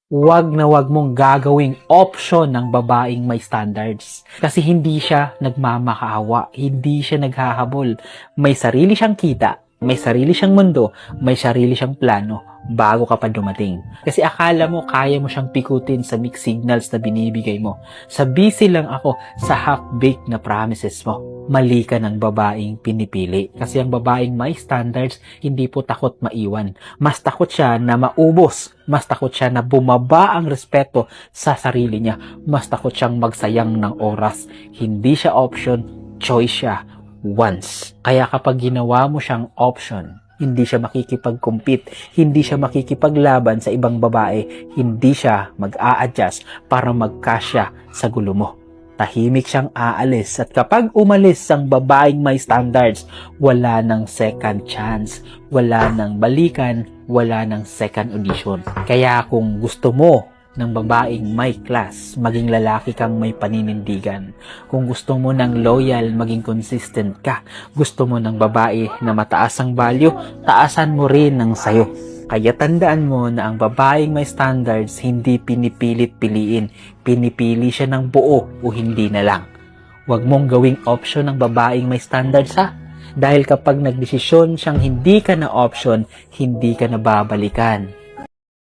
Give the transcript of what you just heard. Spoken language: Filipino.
wag na wag mong gagawing option ng babaeng may standards. Kasi hindi siya nagmamakaawa, hindi siya naghahabol. May sarili siyang kita, may sarili siyang mundo, may sarili siyang plano bago ka pa dumating. Kasi akala mo kaya mo siyang pikutin sa mixed signals na binibigay mo. Sa busy lang ako sa half-baked na promises mo. Mali ka ng babaeng pinipili. Kasi ang babaeng may standards, hindi po takot maiwan. Mas takot siya na maubos. Mas takot siya na bumaba ang respeto sa sarili niya. Mas takot siyang magsayang ng oras. Hindi siya option, choice siya. Once. Kaya kapag ginawa mo siyang option, hindi siya makikipag-compete, hindi siya makikipaglaban sa ibang babae, hindi siya mag-a-adjust para magkasya sa gulo mo. Tahimik siyang aalis at kapag umalis ang babaeng may standards, wala ng second chance, wala ng balikan, wala ng second audition. Kaya kung gusto mo ng babaeng may class, maging lalaki kang may paninindigan. Kung gusto mo ng loyal, maging consistent ka. Gusto mo ng babae na mataas ang value, taasan mo rin ng sayo. Kaya tandaan mo na ang babaeng may standards, hindi pinipilit piliin. Pinipili siya ng buo o hindi na lang. Huwag mong gawing option ng babaeng may standards ha. Dahil kapag nagdesisyon siyang hindi ka na option, hindi ka na babalikan.